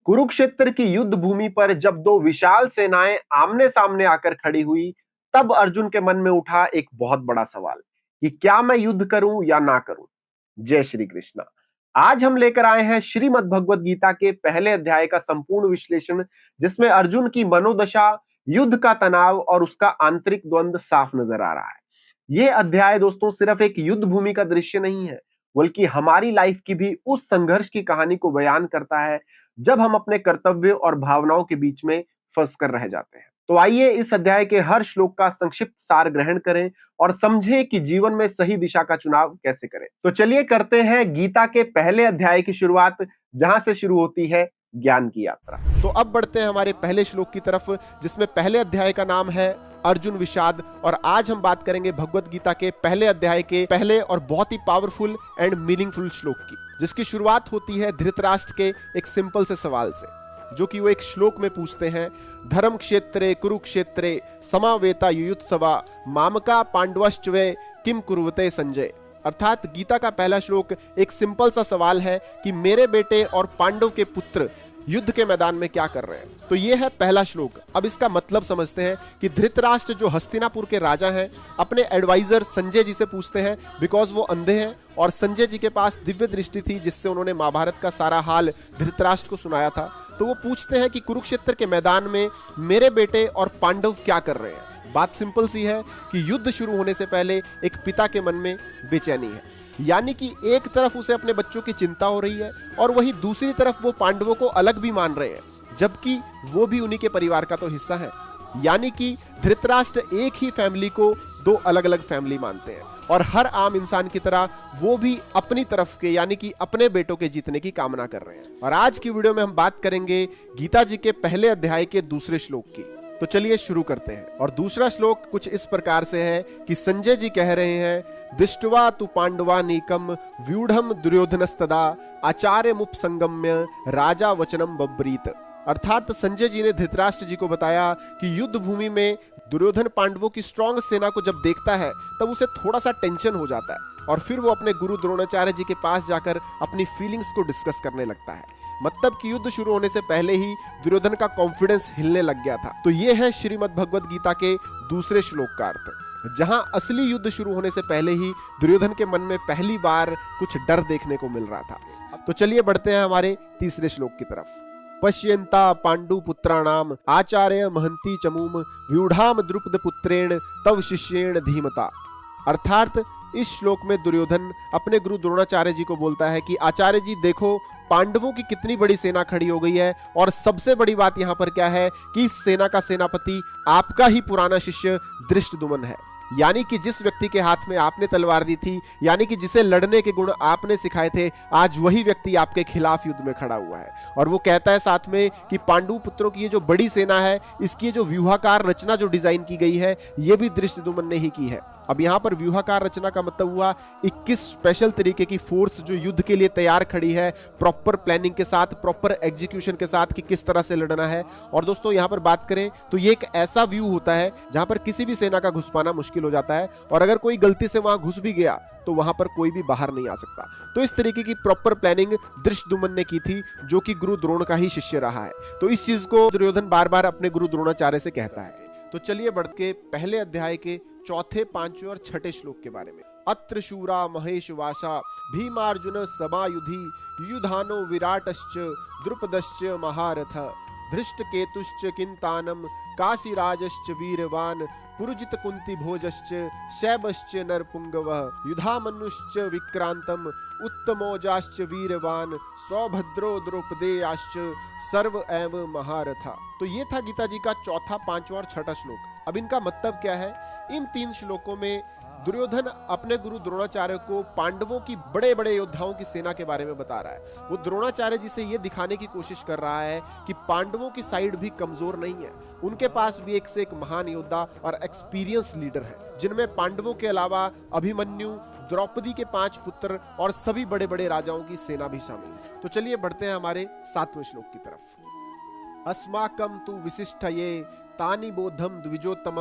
कुरुक्षेत्र की युद्ध भूमि पर जब दो विशाल सेनाएं आमने सामने आकर खड़ी हुई, तब अर्जुन के मन में उठा एक बहुत बड़ा सवाल कि क्या मैं युद्ध करूं या ना करूं। जय श्री कृष्णा। आज हम लेकर आए हैं श्रीमद् भगवत गीता के पहले अध्याय का संपूर्ण विश्लेषण, जिसमें अर्जुन की मनोदशा, युद्ध का तनाव और उसका आंतरिक द्वंद्व साफ नजर आ रहा है। यह अध्याय दोस्तों सिर्फ एक युद्ध भूमि का दृश्य नहीं है, बल्कि हमारी लाइफ की भी उस संघर्ष की कहानी को बयान करता है जब हम अपने कर्तव्य और भावनाओं के बीच में फंस कर रह जाते हैं। तो आइए इस अध्याय के हर श्लोक का संक्षिप्त सार ग्रहण करें और समझें कि जीवन में सही दिशा का चुनाव कैसे करें। तो चलिए करते हैं गीता के पहले अध्याय की शुरुआत, जहां से शुरू होती है ज्ञान की यात्रा। तो अब बढ़ते हैं हमारे पहले श्लोक की तरफ, जिसमें पहले अध्याय का नाम है अर्जुन विषाद। और आज हम बात करेंगे भगवत गीता के पहले अध्याय के पहले और बहुत ही पावरफुल एंड मीनिंगफुल श्लोक की, जिसकी शुरुआत होती है धृतराष्ट्र के एक सिंपल से सवाल से, जो कि वो एक श्लोक में पूछते हैं, धर्म क्षेत्रे कुरुक्षेत्रे समावेता युयुत्सवा मामका पांडवश्चवे किम कुरुवते संजय। अर्थात गीता का पहला श्लोक एक सिंपल सा सवाल है कि मेरे बेटे और पांडव के पुत्र युद्ध के मैदान में क्या कर रहे हैं। तो ये है पहला श्लोक। अब इसका मतलब समझते हैं कि धृतराष्ट्र जो हस्तिनापुर के राजा हैं, अपने एडवाइजर संजय जी से पूछते हैं, बिकॉज वो अंधे हैं और संजय जी के पास दिव्य दृष्टि थी, जिससे उन्होंने महाभारत का सारा हाल धृतराष्ट्र को सुनाया था। तो वो पूछते हैं कि कुरुक्षेत्र के मैदान में मेरे बेटे और पांडव क्या कर रहे हैं। बात सिंपल सी है कि युद्ध शुरू होने से पहले एक पिता के मन में बेचैनी है, यानी कि एक तरफ उसे अपने बच्चों की चिंता हो रही है और वहीं दूसरी तरफ वो पांडवों को अलग भी मान रहे हैं, जबकि वो भी उन्हीं के परिवार का तो हिस्सा है। यानी कि धृतराष्ट्र एक ही फैमिली को दो अलग अलग फैमिली मानते हैं और हर आम इंसान की तरह वो भी अपनी तरफ के यानी कि अपने बेटों के जीतने की कामना कर रहे हैं। और आज की वीडियो में हम बात करेंगे गीता जी के पहले अध्याय के दूसरे श्लोक की। तो चलिए शुरू करते हैं। और दूसरा श्लोक कुछ इस प्रकार से है कि संजय जी कह रहे हैं, दृष्ट्वा तु पांडवानीकम व्यूढ़म दुर्योधनस्तदा आचार्य मुपसंगम्य राजा वचनम बब्रीत। अर्थात संजय जी ने धृतराष्ट्र जी को बताया कि युद्ध भूमि में दुर्योधन पांडवों की स्ट्रॉन्ग सेना को जब देखता है तब उसे थोड़ा सा टेंशन हो जाता है और फिर वो अपने गुरु द्रोणाचार्य जी के पास जाकर अपनी फीलिंग्स को डिस्कस करने लगता है। मतलब कि युद्ध शुरू होने से पहले ही दुर्योधन का कॉन्फिडेंस हिलने लग गया था। तो ये है श्रीमद् भगवत गीता के दूसरे श्लोक का अर्थ, जहां असली युद्ध शुरू होने से पहले ही दुर्योधन के मन में पहली बार कुछ डर देखने को मिल रहा था। तो चलिए बढ़ते हैं हमारे तीसरे श्लोक की तरफ। पश्यन्ता पांडु पुत्राणाम आचार्य महंती चमूम व्यूढ़ाम द्रुपद पुत्रेण तव शिष्येण धीमता। अर्थात इस श्लोक में दुर्योधन अपने गुरु द्रोणाचार्य जी को बोलता है कि आचार्य जी देखो, पांडवों की कितनी बड़ी सेना खड़ी हो गई है और सबसे बड़ी बात यहां पर क्या है कि इस सेना का सेनापति आपका ही पुराना शिष्य धृष्टद्युम्न है। यानी कि जिस व्यक्ति के हाथ में आपने तलवार दी थी, यानी कि जिसे लड़ने के गुण आपने सिखाए थे, आज वही व्यक्ति आपके खिलाफ युद्ध में खड़ा हुआ है। और वो कहता है साथ में कि पांडु पुत्रों की ये जो बड़ी सेना है, इसकी जो व्यूहाकार रचना जो डिजाइन की गई है, ये भी धृष्टद्युम्न ने ही की है। अब यहाँ पर व्यूहाकार रचना का मतलब हुआ 21 स्पेशल तरीके की फोर्स जो युद्ध के लिए तैयार खड़ी है, प्रॉपर प्लानिंग के साथ, प्रॉपर एग्जीक्यूशन के साथ कि किस तरह से लड़ना है। और दोस्तों यहाँ पर बात करें तो ये एक ऐसा व्यू होता है जहां पर किसी भी सेना का घुस पाना मुश्किल हो जाता है और अगर कोई गलती से वहां घुस भी गया तो वहां पर कोई भी बाहर नहीं आ सकता। तो इस तरीके की प्रॉपर प्लानिंग धृष्टद्युम्न ने की थी, जो कि गुरु द्रोण का ही शिष्य रहा है। तो इस चीज को दुर्योधन बार बार अपने गुरु द्रोणाचार्य से कहता है। तो चलिए बढ़ के पहले अध्याय के चौथे, पांचवें और छठे श्लोक के बारे में। अत्र शूरा महेश वासा भीमार्जुन समायुधि युधानो विराटश्च द्रुपदश्च महारथ धृष्टकेतुश्च किंतानम काशीराजश्च वीरवान पुरुजित कुंती भोजश्च शैबश्च नरपुंगवः युधामनुश्च विक्रांतम उत्तमोजाश्च वीरवान सौभद्रो द्रौपदेयाश्च सर्व एव महारथा। तो ये था गीता जी का चौथा, पांचवा और छठा श्लोक। अब इनका मतलब क्या है? इन तीन श्लोकों में दुर्योधन अपने गुरु द्रोणाचार्य को पांडवों की बड़े बड़े योद्धाओं की सेना के बारे में बता रहा है। वो द्रोणाचार्य जी से ये दिखाने की कोशिश कर रहा है कि पांडवों की साइड भी कमजोर नहीं है, उनके पास भी एक से एक महान योद्धा और एक्सपीरियंस लीडर है, जिनमें पांडवों के अलावा अभिमन्यु, द्रौपदी के 5 पुत्र और सभी बड़े बड़े राजाओं की सेना भी शामिल है। तो चलिए बढ़ते हैं हमारे 7वें श्लोक की तरफ। अस्माकं तु विशिष्टये तानि बोधम द्विजोत्तम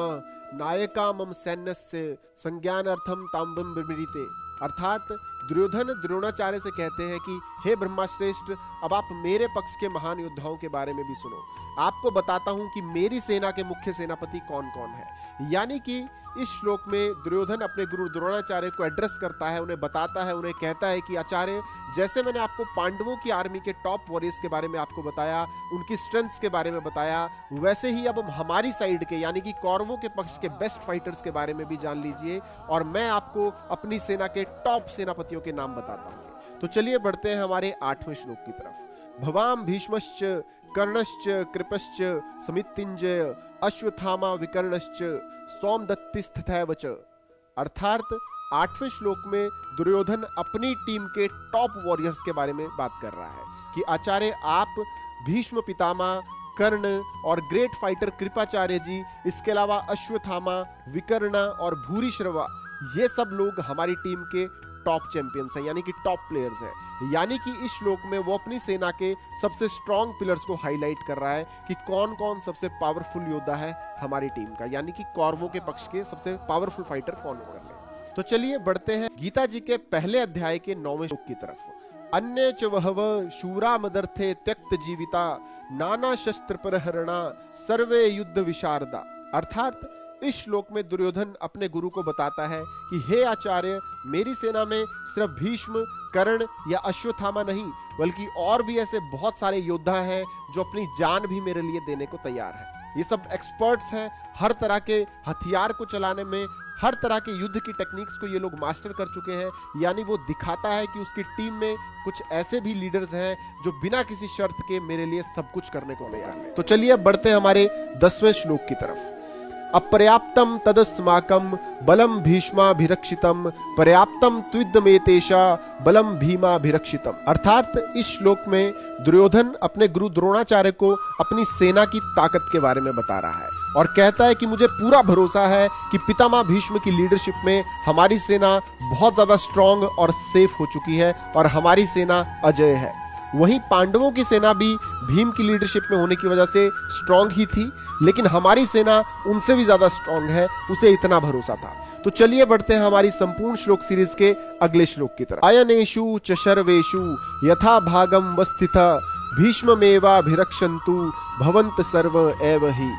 नायका मम सैन्यस्य संज्ञानार्थम तांबम बिमृते। अर्थात दुर्योधन द्रोणाचार्य से कहते हैं कि हे ब्रह्माश्रेष्ठ, अब आप मेरे पक्ष के महान योद्धाओं के बारे में भी सुनो। आपको बताता हूं कि मेरी सेना के मुख्य सेनापति कौन कौन है। यानी कि इस श्लोक में दुर्योधन अपने गुरु द्रोणाचार्य को एड्रेस करता है, उन्हें बताता है, उन्हें कहता है कि आचार्य, जैसे मैंने आपको पांडवों की आर्मी के टॉप वॉरियर्स के बारे में आपको बताया, उनकी स्ट्रेंथ्स के बारे में बताया, वैसे ही अब हमारी साइड के यानी कि कौरवों के पक्ष के बेस्ट फाइटर्स के बारे में भी जान लीजिए, और मैं आपको अपनी सेना के टॉप सेनापतियों के नाम बताता हूँ। तो चलिए बढ़ते हैं हमारे 8वें श्लोक की तरफ। भवाम भीष्मश्च कर्णश्च कृपश्च समितिंजय अश्वत्थामा विकर्णश्च सौमदत्तिस्तथैव च। अर्थात 8वें श्लोक में दुर्योधन अपनी टीम के टॉप वॉरियर्स के बारे में बात कर रहा है कि आचार्य, आप भीष्म पितामह, कर्ण और ग्रेट फाइटर कृपाचार्य जी, इसके अलावा अश्वत्थामा, विकर्ण और भूरिश्रवा, ये सब लोग हमारी टीम के टॉप चैंपियंस हैं, यानी कि टॉप प्लेयर्स हैं। यानी कि इस श्लोक में वो अपनी सेना के सबसे स्ट्रॉन्ग पिलर्स को हाईलाइट कर रहा है कि कौन कौन सबसे पावरफुल योद्धा है हमारी टीम का, यानी कि कौरवों के पक्ष के सबसे पावरफुल फाइटर कौन कौन से। तो चलिए बढ़ते हैं गीता जी के पहले अध्याय के 9वें श्लोक की तरफ। अन्य च वहव शूरा मदर्थे त्यक्त जीविता नाना शस्त्र परहरणा सर्वे युद्ध विशारदा। अर्थात इस श्लोक में दुर्योधन अपने गुरु को बताता है कि हे आचार्य, मेरी सेना में सिर्फ भीष्म, कर्ण या अश्वत्थामा नहीं, बल्कि और भी ऐसे बहुत सारे योद्धा हैं जो अपनी जान भी मेरे लिए देने को तैयार है। ये सब एक्सपर्ट्स हैं, हर तरह के हथियार को चलाने में, हर तरह के युद्ध की टेक्निक्स को ये लोग मास्टर कर चुके हैं। यानी वो दिखाता है कि उसकी टीम में कुछ ऐसे भी लीडर्स हैं जो बिना किसी शर्त के मेरे लिए सब कुछ करने को तैयार हैं। तो चलिए अब बढ़ते हैं हमारे 10वें श्लोक की तरफ। अपर्याप्तम तदस्माकम बलम भीष्माभिरक्षितम पर्याप्तम त्विदमेतेषा बलम भीमाभिरक्षितम। अर्थात इस श्लोक में दुर्योधन अपने गुरु द्रोणाचार्य को अपनी सेना की ताकत के बारे में बता रहा है और कहता है कि मुझे पूरा भरोसा है कि पितामह भीष्म की लीडरशिप में हमारी सेना बहुत ज्यादा स्ट्रांग और सेफ हो चुकी है और हमारी सेना अजय है। वहीं पांडवों की सेना भी भीम की लीडरशिप में होने की वजह से स्ट्रांग ही थी, लेकिन हमारी सेना उनसे भी ज्यादा स्ट्रांग है, उसे इतना भरोसा था। तो चलिए बढ़ते हैं हमारी संपूर्ण श्लोक सीरीज के अगले श्लोक की तरफ। अयनेषु च शर्वेषु यथा भागम वस्थिता भीष्ममेवाभिरक्षन्तु भवन्त सर्व एव हि।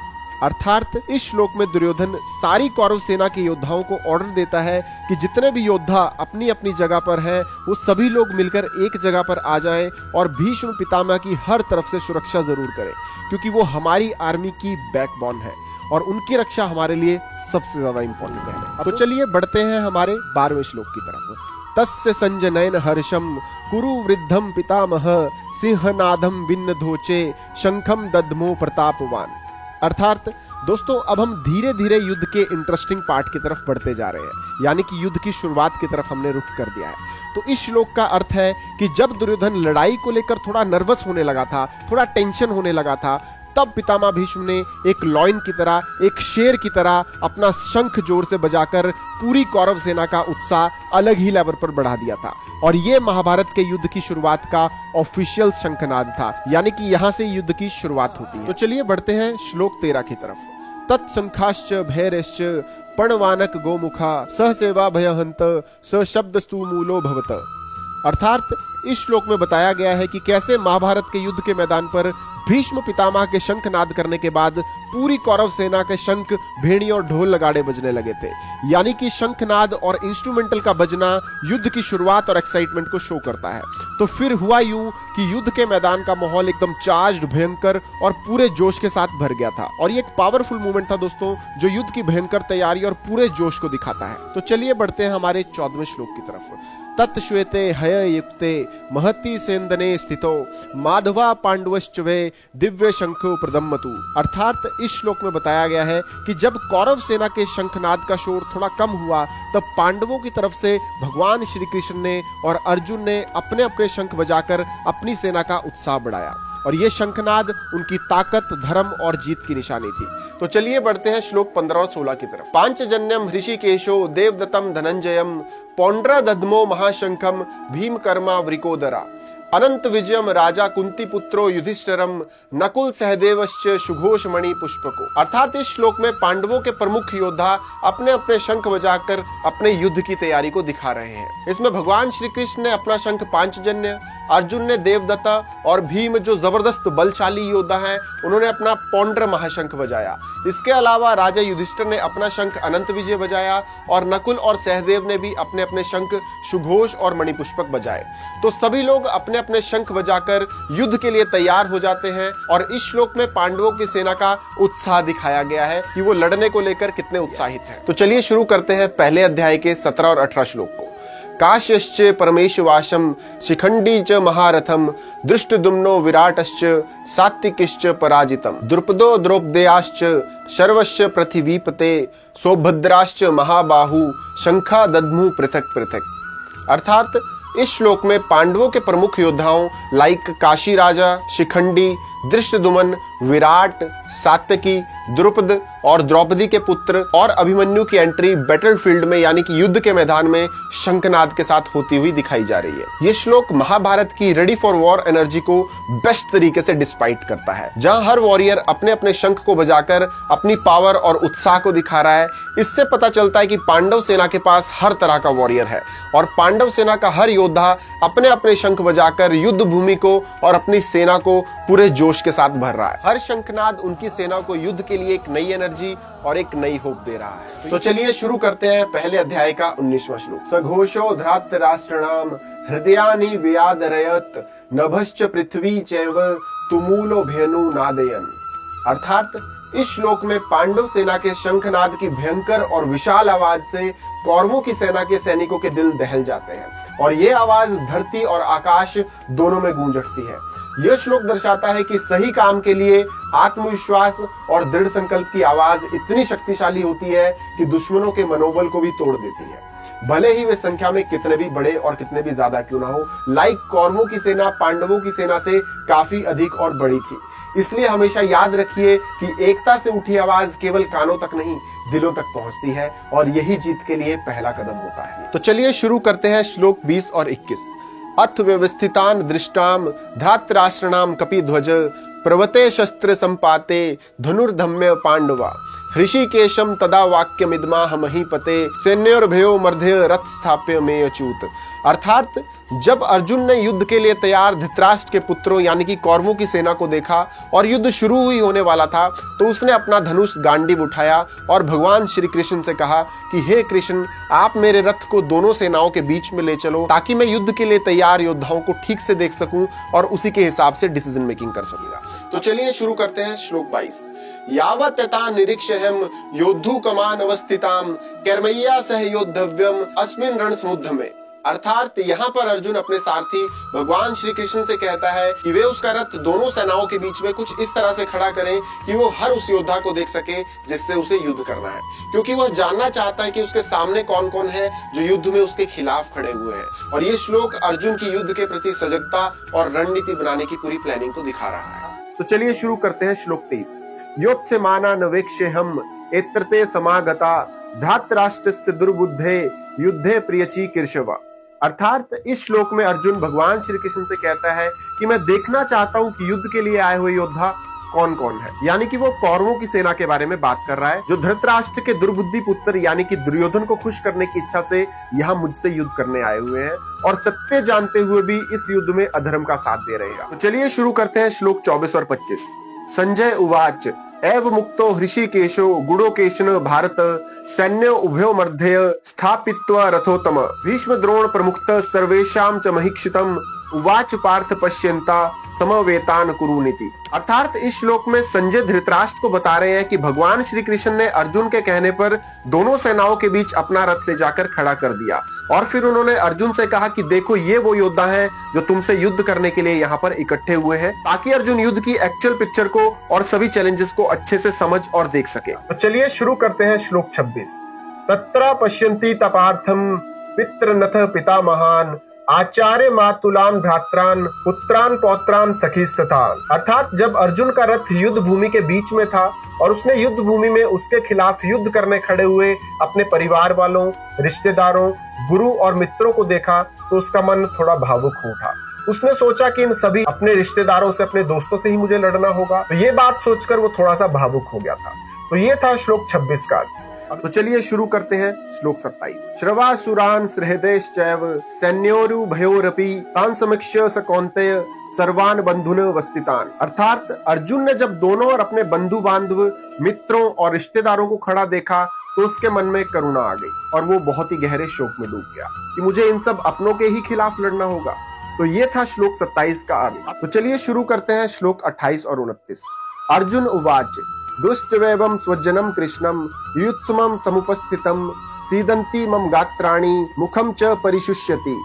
अर्थात इस श्लोक में दुर्योधन सारी कौरव सेना के योद्धाओं को ऑर्डर देता है कि जितने भी योद्धा अपनी अपनी जगह पर हैं, वो सभी लोग मिलकर एक जगह पर आ जाएं और भीष्म पितामह की हर तरफ से सुरक्षा जरूर करें, क्योंकि वो हमारी आर्मी की बैकबोन है और उनकी रक्षा हमारे लिए सबसे ज्यादा इंपॉर्टेंट है। तो चलिए बढ़ते हैं हमारे 12वें श्लोक की तरफ। तस्य संजनयन हर्षम कुरु वृद्धम पितामह सिंहनादम विन्नधोचे शंखम दद्मो प्रतापवान। अर्थात दोस्तों, अब हम धीरे धीरे युद्ध के इंटरेस्टिंग पार्ट की तरफ बढ़ते जा रहे हैं, यानी कि युद्ध की शुरुआत की तरफ हमने रुख कर दिया है। तो इस श्लोक का अर्थ है कि जब दुर्योधन लड़ाई को लेकर थोड़ा नर्वस होने लगा था, थोड़ा टेंशन होने लगा था, तब पितामह भीष्म ने एक लॉयन की तरह, एक शेर की तरह अपना शंख जोर से बजाकर पूरी कौरव सेना का उत्साह अलग ही लेवल पर बढ़ा दिया था। और ये महाभारत के युद्ध की शुरुआत का ऑफिशियल शंखनाद था, यानी कि यहां से युद्ध की शुरुआत होती है। तो चलिए बढ़ते हैं श्लोक 13 की तरफ। तत्संखाश्च भैरश्च पणवानक गोमुखा सहसेवा भयहंत स शब्दस्तु मूलो भवत। अर्थात इस श्लोक में बताया गया है कि कैसे महाभारत के युद्ध के मैदान पर भीष्म पितामह के शंखनाद करने के बाद पूरी कौरव सेना के शंख, भेड़ी और ढोल नगाड़े बजने लगे थे। यानी कि शंखनाद और इंस्ट्रूमेंटल का बजना युद्ध की शुरुआत और एक्साइटमेंट को शो करता है। तो फिर हुआ यूं कि युद्ध के मैदान का माहौल एकदम चार्ज्ड, भयंकर और पूरे जोश के साथ भर गया था। और ये एक पावरफुल मूवमेंट था दोस्तों, जो युद्ध की भयंकर तैयारी और पूरे जोश को दिखाता है। तो चलिए बढ़ते हैं हमारे 14वें श्लोक की तरफ। तत्श्वेते हय युक्ते महति सेंदने स्थितो माधवा पांडवश्च वे दिव्य शंखो प्रदम्मतु। अर्थात इस श्लोक में बताया गया है कि जब कौरव सेना के शंखनाद का शोर थोड़ा कम हुआ, तब पांडवों की तरफ से भगवान श्री कृष्ण ने और अर्जुन ने अपने अपने शंख बजाकर अपनी सेना का उत्साह बढ़ाया, और ये शंखनाद उनकी ताकत, धर्म और जीत की निशानी थी। तो चलिए बढ़ते हैं श्लोक 15 और 16 की तरफ। पांचजन्यम ऋषिकेशो देवदत्तम धनंजयम पौंड्र दद्मो महाशंखम भीमकर्मा वृकोदरा। अनंत विजयम राजा कुंती पुत्रो युधिष्ठिरम नकुल सहदेवश्च सुघोष मणि पुष्पको। अर्थात इस श्लोक में पांडवों के प्रमुख योद्धा अपने अपने शंख बजाकर अपने युद्ध की तैयारी को दिखा रहे हैं। इसमें भगवान श्री कृष्ण ने अपना शंख पांचजन्य, अर्जुन ने देवदत्ता और भीम जो जबरदस्त बलशाली योद्धा हैं उन्होंने अपना पौंड्र महाशंख बजाया। इसके अलावा राजा युधिष्ठिर ने अपना शंख अनंत विजय बजाया और नकुल और सहदेव ने भी अपने अपने शंख सुघोष और मणिपुष्पक बजाए। तो सभी लोग अपने अपने शंख बजाकर युद्ध के लिए तैयार हो जाते हैं और इस श्लोक में पांडवों की सेना का उत्साह दिखाया गया है कि वो लड़ने को लेकर कितने उत्साहित हैं। तो चलिए शुरू करते हैं पहले अध्याय के 17 और 18 श्लोक को। काश्यश्च परमेशवाशम शिखंडी च महारथम दृष्टद्युम्नो विराटश्च सात्विकिश्च पराजितम द्रुपदो द्रौपदेयाश्च सर्वस्य पृथिवीपते सौभद्राश्च महाबाहु शंखा दद्मु पृथक पृथक। अर्थात इस श्लोक में पांडवों के प्रमुख योद्धाओं लाइक काशी राजा, शिखंडी, दृष्टद्युम्न, विराट, सात्यकी, द्रुपद और द्रौपदी के पुत्र और अभिमन्यु की एंट्री बैटलफील्ड में यानी कि युद्ध के मैदान में शंखनाद के साथ होती हुई दिखाई जा रही है। ये श्लोक महाभारत की रेडी फॉर वॉर एनर्जी को बेस्ट तरीके से डिस्पाइट करता है, जहां हर वॉरियर अपने अपने शंख को बजाकर अपनी पावर और उत्साह को दिखा रहा है। इससे पता चलता है कि पांडव सेना के पास हर तरह का वॉरियर है और पांडव सेना का हर योद्धा अपने अपने शंख बजाकर युद्ध भूमि को और अपनी सेना को पूरे जोश के साथ भर रहा है। हर शंखनाद उनकी सेना को युद्ध के लिए एक नई एनर्जी और एक नई होप दे रहा है। तो चलिए शुरू करते हैं पहले अध्याय का 19वां श्लोक। सघोषो धृतराष्ट्राणाम हृदयानि वियादरयत नभश्च पृथ्वी चैव तुमूलो भेनु नादयन। अर्थात इस श्लोक में पांडव सेना के शंखनाद की भयंकर और विशाल आवाज से कौरवों की सेना के सैनिकों के दिल दहल जाते हैं और ये आवाज धरती और आकाश दोनों में गूंज उठती है। यह श्लोक दर्शाता है कि सही काम के लिए आत्मविश्वास और दृढ़ संकल्प की आवाज इतनी शक्तिशाली होती है कि दुश्मनों के मनोबल को भी तोड़ देती है, भले ही वे संख्या में कितने भी बड़े और कितने भी ज्यादा क्यों ना हो। लाइक कौरवों की सेना पांडवों की सेना से काफी अधिक और बड़ी थी। इसलिए हमेशा याद रखिए कि एकता से उठी आवाज केवल कानों तक नहीं दिलों तक पहुंचती है और यही जीत के लिए पहला कदम होता है। तो चलिए शुरू करते हैं श्लोक 20 और 21। अथ व्यवस्थितान दृष्टाम धृतराष्ट्राणाम कपिध्वज प्रवते शस्त्र संपाते धनुर्धम्य पांडवा ऋषिकेशम तदा वाक्यमिदमाह महीपते सैन्योर्भयो मध्य रथ स्थाप्य में अच्युत। अर्थात जब अर्जुन ने युद्ध के लिए तैयार धृतराष्ट्र के पुत्रों यानी कि कौरवों की सेना को देखा और युद्ध शुरू ही होने वाला था तो उसने अपना धनुष गांडीव उठाया और भगवान श्री कृष्ण से कहा कि हे कृष्ण, आप मेरे रथ को दोनों सेनाओं के बीच में ले चलो ताकि मैं युद्ध के लिए तैयार योद्धाओं को ठीक से देख सकूं और उसी के हिसाब से डिसीजन मेकिंग कर सकूंगा। तो चलिए शुरू करते हैं श्लोक 22। यावत् तथा निरीक्षहम योद्धु कमान अवस्थिताम कर्मय्या सह योद्धव्यम अस्मिन् रण समुद्र में। अर्थात यहाँ पर अर्जुन अपने सारथी भगवान श्री कृष्ण से कहता है कि वे उसका रथ दोनों सेनाओं के बीच में कुछ इस तरह से खड़ा करें कि वो हर उस योद्धा को देख सके जिससे उसे युद्ध करना है, क्योंकि वह जानना चाहता है कि उसके सामने कौन कौन है जो युद्ध में उसके खिलाफ खड़े हुए हैं। और ये श्लोक अर्जुन की युद्ध के प्रति सजगता और रणनीति बनाने की पूरी प्लानिंग को दिखा रहा है। तो चलिए शुरू करते हैं श्लोक 23। योत्स्य माना नवेक्षे हम एत्रते समागता धृतराष्ट्रस्य दुर्बुद्धे युद्धे प्रियची कृषवा। अर्थात इस श्लोक में अर्जुन भगवान श्री कृष्ण से कहता है कि मैं देखना चाहता हूं कि युद्ध के लिए आए हुए योद्धा कौन कौन है, यानी कि वो कौरवों की सेना के बारे में बात कर रहा है जो धृतराष्ट्र के दुर्बुद्धि पुत्र यानी कि दुर्योधन को खुश करने की इच्छा से यहाँ मुझसे युद्ध करने आए हुए हैं और सत्य जानते हुए भी इस युद्ध में अधर्म का साथ दे रहे हैं। तो चलिए शुरू करते हैं श्लोक 24 और 25। संजय उवाच एव मुक्तो ऋषिकेशो गुडोकेशन भारत सैन्य उभयो मध्य स्थापित्वा रथोत्तम भीष्म द्रोण प्रमुखतः सर्वेषां च महीक्षितम् उवाच पार्थ पश्यन्ता समवेतान कुरुनीति। अर्थात इस श्लोक में संजय धृतराष्ट्र को बता रहे हैं कि भगवान श्री कृष्ण ने अर्जुन के कहने पर दोनों सेनाओं के बीच अपना रथ ले जाकर खड़ा कर दिया और फिर उन्होंने अर्जुन से कहा कि देखो ये वो योद्धा हैं जो तुमसे युद्ध करने के लिए यहाँ पर इकट्ठे हुए हैं, ताकि अर्जुन युद्ध की एक्चुअल पिक्चर को और सभी चैलेंजेस को अच्छे से समझ और देख सके। तो चलिए शुरू करते हैं श्लोक 26। तत्र पश्यन्ति तपार्थम पितृनथ पितामहान आचार्य मातुलान भ्रात्रान पुत्रान पौत्रान सखीस्तथान। अर्थात जब अर्जुन का रथ युद्ध भूमि के बीच में था और उसने युद्ध भूमि में उसके खिलाफ युद्ध करने खड़े हुए अपने परिवार वालों, रिश्तेदारों, गुरु और मित्रों को देखा तो उसका मन थोड़ा भावुक हो उठा उसने सोचा कि इन सभी अपने रिश्तेदारों से, अपने दोस्तों से ही मुझे लड़ना होगा। तो ये बात सोचकर वो थोड़ा सा भावुक हो गया था। तो ये था श्लोक 26 का। तो चलिए शुरू करते हैं श्लोक 27। श्रवासुरान सहृदयश्चैव सैन्योरु भयोरपि तान समीक्ष्य स कौन्तेय सर्वान बंधुन वस्थितान। अर्थात अर्जुन ने जब दोनों और अपने बंधु बांधव, मित्रों और रिश्तेदारों को खड़ा देखा तो उसके मन में करुणा आ गई और वो बहुत ही गहरे शोक में डूब गया कि मुझे इन सब अपनों के ही खिलाफ लड़ना होगा। तो ये था श्लोक 27 का अर्थ। तो चलिए शुरू करते हैं श्लोक 28 और 29। अर्जुन उवाच दुष्टवेवं स्वजनम कृष्णम युत्सुमं समुपस्थितम सीदंती मम गात्राणि मुखम च परिशुष्यति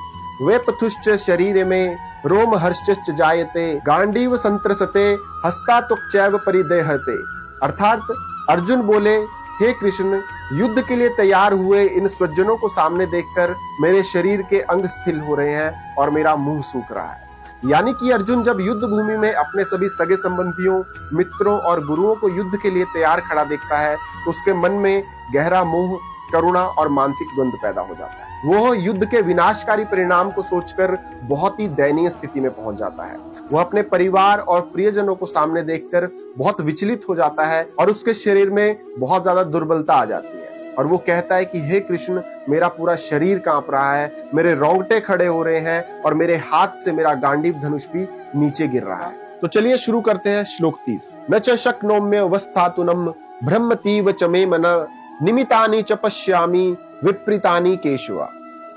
वेपथुश्च शरीरे में रोम हर्षश्च जायते गांडीव संत्रसते हस्तात्वक्चैव परिदेहते। अर्थात अर्जुन बोले, हे कृष्ण, युद्ध के लिए तैयार हुए इन स्वजनों को सामने देखकर मेरे शरीर के अंग स्थिर हो रहे हैं और मेरा मुंह सूख रहा है। यानी कि अर्जुन जब युद्ध भूमि में अपने सभी सगे संबंधियों, मित्रों और गुरुओं को युद्ध के लिए तैयार खड़ा देखता है तो उसके मन में गहरा मोह, करुणा और मानसिक द्वंद्व पैदा हो जाता है। वो युद्ध के विनाशकारी परिणाम को सोचकर बहुत ही दयनीय स्थिति में पहुंच जाता है। वह अपने परिवार और प्रियजनों को सामने देखकर बहुत विचलित हो जाता है और उसके शरीर में बहुत ज्यादा दुर्बलता आ जाती है और वो कहता है कि हे कृष्ण, मेरा पूरा शरीर कांप रहा है, मेरे रोंगटे खड़े हो रहे हैं और मेरे हाथ से मेरा गांडीव धनुष भी नीचे गिर रहा है। तो चलिए शुरू करते हैं श्लोक 30। न च शक्नोम्य अवस्थातुनम ब्रह्मतीव च मे मन निमितानि च पश्यामि विपरीतानि केशवा।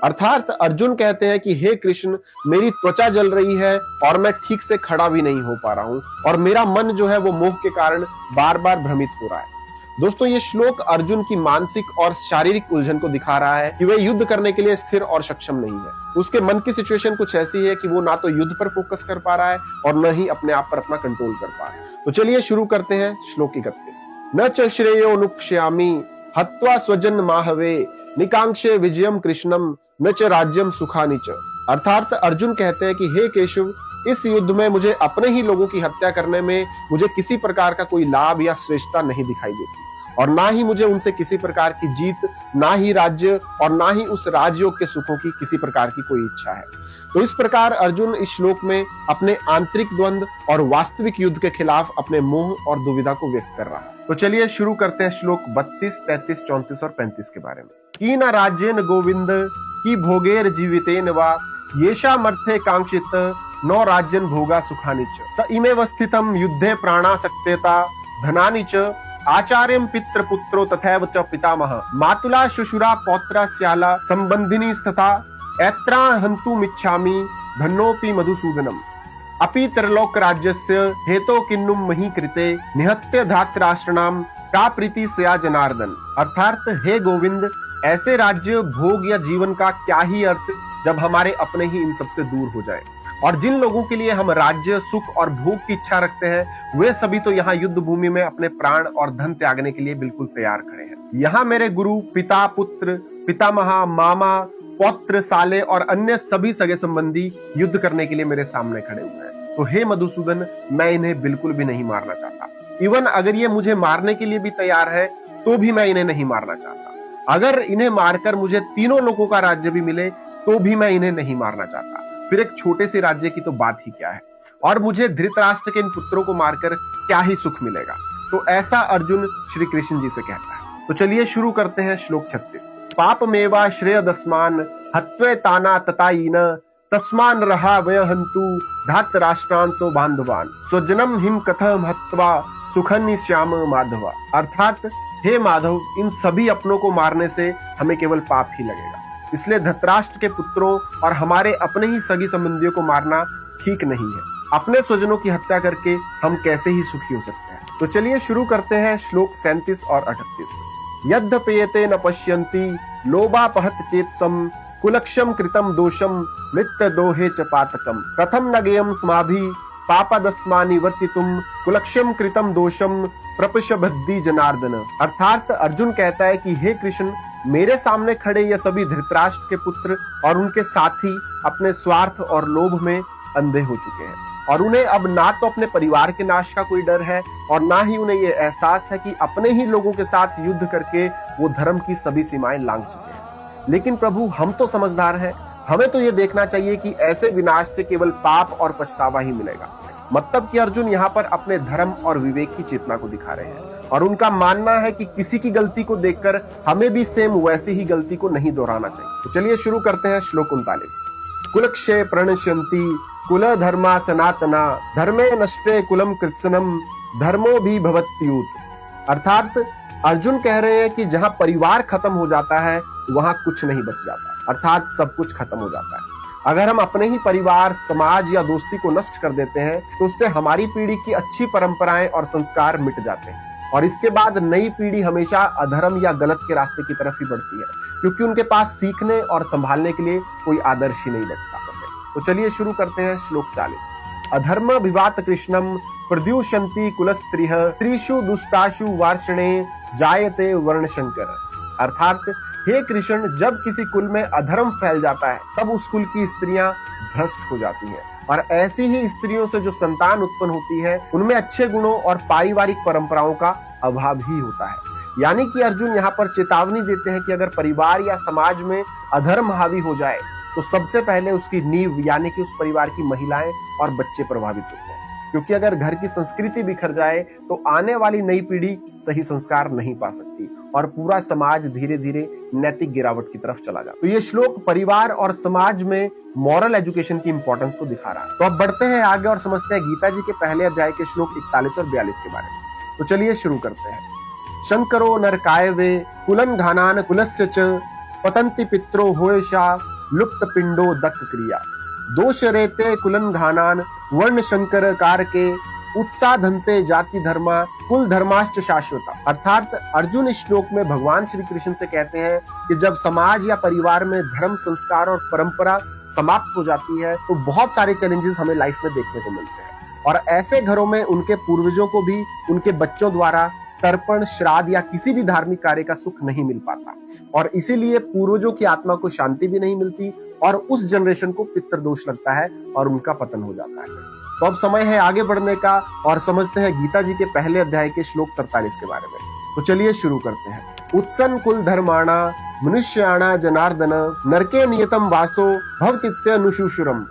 अर्थात अर्जुन कहते हैं कि हे कृष्ण, मेरी त्वचा जल रही है और मैं ठीक से खड़ा भी नहीं हो पा रहा हूं और मेरा मन जो है वो मोह के कारण बार बार भ्रमित हो रहा है। दोस्तों, ये श्लोक अर्जुन की मानसिक और शारीरिक उलझन को दिखा रहा है कि वह युद्ध करने के लिए स्थिर और सक्षम नहीं है। उसके मन की सिचुएशन कुछ ऐसी है कि वो ना तो युद्ध पर फोकस कर पा रहा है और न ही अपने आप पर अपना कंट्रोल कर पा रहा है। तो चलिए शुरू करते हैं श्लोक 31। न च श्रेयो नुक्ष्यामि हत्वा स्वजन माहवे निकांक्षे विजयम कृष्णम न च राज्यम सुखानि च। अर्थात अर्जुन कहते हैं कि हे केशव, इस युद्ध में मुझे अपने ही लोगों की हत्या करने में मुझे किसी प्रकार का कोई लाभ या श्रेष्ठता नहीं दिखाई देती और ना ही मुझे उनसे किसी प्रकार की जीत, ना ही राज्य और ना ही उस राजयोग के सुखों की किसी प्रकार की कोई इच्छा है। तो इस प्रकार अर्जुन इस श्लोक में अपने आंतरिक द्वंद्व और वास्तविक युद्ध के खिलाफ अपने मोह और दुविधा को व्यक्त कर रहा है। तो चलिए शुरू करते हैं श्लोक 32, 33, 34 और 35 के बारे में। कीन राज्येन गोविंद की भोगेर जीवितेन वा येषामर्थे कांक्षित नो राज्यन भोगा सुखानि च त इमेव स्थितम युद्धे प्राणासक्तेता धनानि च आचार्यं पितृ पुत्रो तथैव च पितामह मातुला शुशुरा पौत्रा स्याला संबंधिनी तथा ऐत्रा हन्तुमिच्छामि धन्नोऽपि मधुसूदनम् अपि त्रिलोक राज्यस्य हेतो किन्नुम मही कृते निहत्य धातराष्ट्रणाम का प्रीति स्या जनार्दन। अर्थात हे गोविंद, ऐसे राज्य, भोग या जीवन का क्या ही अर्थ जब हमारे अपने ही इन सबसे दूर हो जाए। और जिन लोगों के लिए हम राज्य, सुख और भोग की इच्छा रखते हैं वे सभी तो यहाँ युद्ध भूमि में अपने प्राण और धन त्यागने के लिए बिल्कुल तैयार खड़े हैं। यहाँ मेरे गुरु, पिता, पुत्र, पितामह, मामा, पौत्र, साले और अन्य सभी सगे संबंधी युद्ध करने के लिए मेरे सामने खड़े हुए हैं। तो हे मधुसूदन, मैं इन्हें बिल्कुल भी नहीं मारना चाहता। इवन अगर ये मुझे मारने के लिए भी तैयार है तो भी मैं इन्हें नहीं मारना चाहता। अगर इन्हें मारकर मुझे तीनों लोगों का राज्य भी मिले तो भी मैं इन्हें नहीं मारना चाहता। फिर एक छोटे से राज्य की तो बात ही क्या है, और मुझे धृतराष्ट्र के इन पुत्रों को मारकर क्या ही सुख मिलेगा। तो ऐसा अर्जुन श्री कृष्ण जी से कहता है। तो चलिए शुरू करते हैं श्लोक 36। पाप मेवा श्रेय दस्मान हत्वे ताना तताईन तस्मान रहा वय हंतु धात राष्ट्रान सो बांधवान स्वजनम हिम कथम हत्वा सुखन्नि श्याम माधवा। अर्थात हे माधव, इन सभी अपनों को मारने से हमें केवल पाप ही लगेगा, इसलिए धृतराष्ट्र के पुत्रों और हमारे अपने ही सगी संबंधियों को मारना ठीक नहीं है। अपने स्वजनों की हत्या करके हम कैसे ही सुखी हो सकते हैं। तो चलिए शुरू करते हैं श्लोक 37 और 38। यद्यपेयते न पश्यन्ति लोभापहत चेतसम कुलक्षम कृतम दोषम मृत्य दोहे च पातकम कथम न गेयम स्माभि पापदस्मानि वर्तितुम कुलक्षम कृतम दोषम प्रपशबद्धि जनार्दन। अर्थात अर्जुन कहता है कि हे कृष्ण, मेरे सामने खड़े ये सभी धृतराष्ट्र के पुत्र और उनके साथी अपने स्वार्थ और लोभ में अंधे हो चुके हैं और उन्हें अब ना तो अपने परिवार के नाश का कोई डर है और ना ही उन्हें ये एहसास है कि अपने ही लोगों के साथ युद्ध करके वो धर्म की सभी सीमाएं लांघ चुके हैं। लेकिन प्रभु, हम तो समझदार हैं, हमें तो ये देखना चाहिए कि ऐसे विनाश से केवल पाप और पछतावा ही मिलेगा। मतलब कि अर्जुन यहाँ पर अपने धर्म और विवेक की चेतना को दिखा रहे हैं और उनका मानना है कि किसी की गलती को देखकर हमें भी सेम वैसी ही गलती को नहीं दोहराना चाहिए। तो चलिए शुरू करते हैं श्लोक 39। कुलक्षय प्रणश्यन्ति कुल धर्मा सनातना धर्मे नष्टे कुलम कृत्सनम धर्मो भी भवत्युत। अर्थात अर्जुन कह रहे हैं कि जहां परिवार खत्म हो जाता है वहां कुछ नहीं बच जाता, अर्थात सब कुछ खत्म हो जाता है। अगर हम अपने ही परिवार, समाज या दोस्ती को नष्ट कर देते हैं तो उससे हमारी पीढ़ी की अच्छी परंपराएं और संस्कार मिट जाते हैं और इसके बाद नई पीढ़ी हमेशा अधर्म या गलत के रास्ते की तरफ ही बढ़ती है, क्योंकि उनके पास सीखने और संभालने के लिए कोई आदर्श ही नहीं बचता। तो चलिए शुरू करते हैं श्लोक 40। अधर्म विवात कृष्णम प्रद्युषन्ति कुलस्त्रिह त्रिषु दुष्टाशु वार्षणे जायते वर्णशंकर। अर्थात हे कृष्ण, जब किसी कुल में अधर्म फैल जाता है तब उस कुल की स्त्रियां भ्रष्ट हो जाती हैं और ऐसी ही स्त्रियों से जो संतान उत्पन्न होती है उनमें अच्छे गुणों और पारिवारिक परंपराओं का अभाव ही होता है। यानी कि अर्जुन यहाँ पर चेतावनी देते हैं कि अगर परिवार या समाज में अधर्म हावी हो जाए तो सबसे पहले उसकी नींव यानी कि उस परिवार की महिलाएं और बच्चे प्रभावित होते हैं, क्योंकि अगर घर की संस्कृति बिखर जाए तो आने वाली नई पीढ़ी सही संस्कार नहीं पा सकती और पूरा समाज धीरे धीरे नैतिक गिरावट की तरफ चला जाता है। तो ये श्लोक परिवार और समाज में मॉरल एजुकेशन की इंपॉर्टेंस को दिखा रहा है। तो अब बढ़ते हैं आगे और समझते हैं गीता जी के पहले अध्याय के श्लोक 41 और 42 के बारे में। तो चलिए शुरू करते हैं। शंकरो नरकायवे कुलन घानान कुलस्य च पतंति पित्रो होयशा लुप्त पिंडो दक्क क्रिया दोष रेते कुलन घानान वर्ण शंकर कार के उत्साधनते जाति धर्मा कुल धर्माश्च शाश्वता। अर्थात अर्जुन इस श्लोक में भगवान श्री कृष्ण से कहते हैं कि जब समाज या परिवार में धर्म, संस्कार और परंपरा समाप्त हो जाती है तो बहुत सारे चैलेंजेस हमें लाइफ में देखने को मिलते हैं और ऐसे घरों में उनके पूर्वजों को भी उनके बच्चों द्वारा तर्पण, श्राद्ध या किसी भी धार्मिक कार्य का सुख नहीं मिल पाता और इसीलिए पूर्वजों की आत्मा को शांति भी नहीं मिलती और उस जनरेशन को पितृदोष लगता है और उनका पतन हो जाता है। तो अब समय है आगे बढ़ने का और समझते हैं गीता जी के पहले अध्याय के श्लोक 43 के बारे में। तो चलिए शुरू करते हैं। उत्सन कुल धर्माणा मनुष्याणा जनार्दन नरके नियतम वासो भवतित्यनुशुशुरम।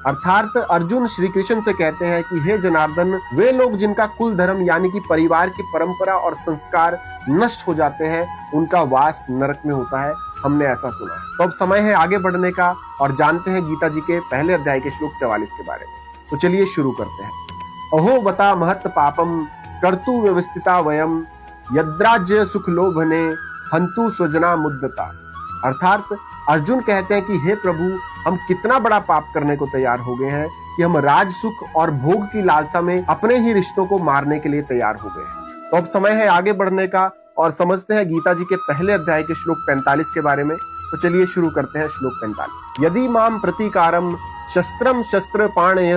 अर्थात अर्जुन श्री कृष्ण से कहते हैं कि हे जनार्दन, वे लोग जिनका कुल धर्म यानी कि परिवार की परंपरा और संस्कार नष्ट हो जाते हैं उनका वास नरक में होता है, हमने ऐसा सुना है। तो अब समय है आगे बढ़ने का और जानते हैं गीता जी के पहले अध्याय के श्लोक 44 के बारे में। तो चलिए शुरू करते हैं। अहो बता महत् पापम कर्तु व्यवस्थिता वयम यद्राज्य सुख लोभने हंतु स्वजना मुद्दता। अर्थात अर्जुन कहते हैं कि हे प्रभु, हम कितना बड़ा पाप करने को तैयार हो गए हैं कि हम राज सुख और भोग की लालसा में अपने ही रिश्तों को मारने के लिए तैयार हो गए हैं। तो अब समय है आगे बढ़ने का और समझते हैं गीता जी के पहले अध्याय के श्लोक 45 के बारे में। तो चलिए शुरू करते हैं श्लोक 45। यदि माम प्रतिकारम शस्त्रम शस्त्र पाणय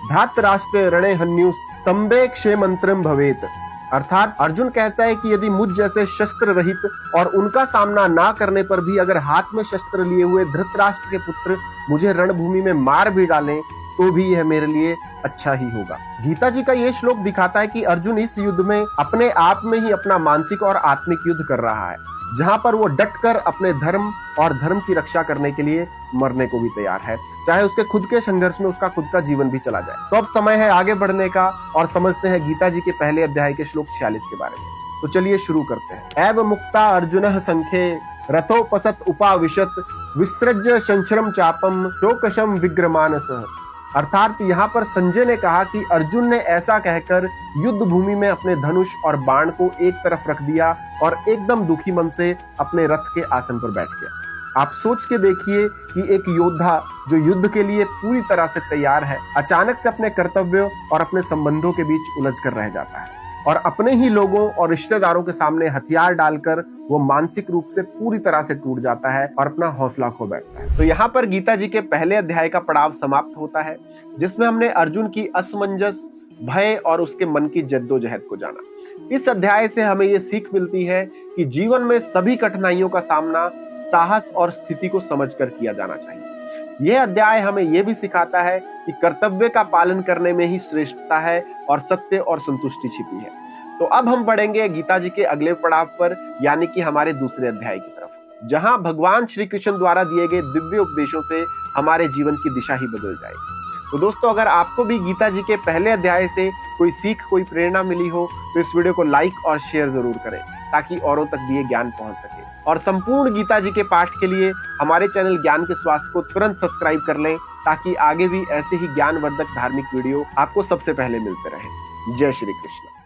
भ्रातराष्ट्र रणे हन्युस तंबे क्षेमंत्रम भवेत। अर्थात अर्जुन कहता है कि यदि मुझ जैसे शस्त्र रहित और उनका सामना ना करने पर भी अगर हाथ में शस्त्र लिए हुए धृतराष्ट्र के पुत्र मुझे रणभूमि में मार भी डालें तो भी यह मेरे लिए अच्छा ही होगा। गीता जी का यह श्लोक दिखाता है कि अर्जुन इस युद्ध में अपने आप में ही अपना मानसिक और आत्मिक युद्ध कर रहा है, जहां पर वो डटकर अपने धर्म और धर्म की रक्षा करने के लिए मरने को भी तैयार है, चाहे उसके खुद के संघर्ष में उसका खुद का जीवन भी चला जाए। तो अब समय है आगे बढ़ने का और समझते हैं गीता जी के पहले अध्याय के श्लोक 46 के बारे में। तो चलिए शुरू करते हैं। एव मुक्ता अर्जुनः संख्ये रथोपसत उपाविशत विसृज्य शंशरम चापम शोकशम विग्रमानसः। अर्थात यहाँ पर संजय ने कहा कि अर्जुन ने ऐसा कहकर युद्ध भूमि में अपने धनुष और बाण को एक तरफ रख दिया और एकदम दुखी मन से अपने रथ के आसन पर बैठ गया। आप सोच के देखिए कि एक योद्धा जो युद्ध के लिए पूरी तरह से तैयार है अचानक से अपने कर्तव्यों और अपने संबंधों के बीच उलझ कर रह जाता है और अपने ही लोगों और रिश्तेदारों के सामने हथियार डालकर वो मानसिक रूप से पूरी तरह से टूट जाता है और अपना हौसला खो बैठता है। तो यहाँ पर गीता जी के पहले अध्याय का पड़ाव समाप्त होता है, जिसमें हमने अर्जुन की असमंजस, भय और उसके मन की जद्दोजहद को जाना। इस अध्याय से हमें ये सीख मिलती है कि जीवन में सभी कठिनाइयों का सामना साहस और स्थिति को समझकर किया जाना चाहिए। यह अध्याय हमें यह भी सिखाता है कि कर्तव्य का पालन करने में ही श्रेष्ठता है और सत्य और संतुष्टि छिपी है। तो अब हम बढ़ेंगे गीता जी के अगले पड़ाव पर, यानी कि हमारे दूसरे अध्याय की तरफ। जहां भगवान श्री कृष्ण द्वारा दिए गए दिव्य उपदेशों से हमारे जीवन की दिशा ही बदल जाएगी। तो दोस्तों, अगर आपको भी गीता जी के पहले अध्याय से कोई सीख, कोई प्रेरणा मिली हो तो इस वीडियो को लाइक और शेयर जरूर करें, ताकि औरों तक भी ये ज्ञान पहुंच सके। और संपूर्ण गीता जी के पाठ के लिए हमारे चैनल ज्ञान के स्वास्थ्य को तुरंत सब्सक्राइब कर लें, ताकि आगे भी ऐसे ही ज्ञानवर्धक धार्मिक वीडियो आपको सबसे पहले मिलते रहे। जय श्री कृष्ण।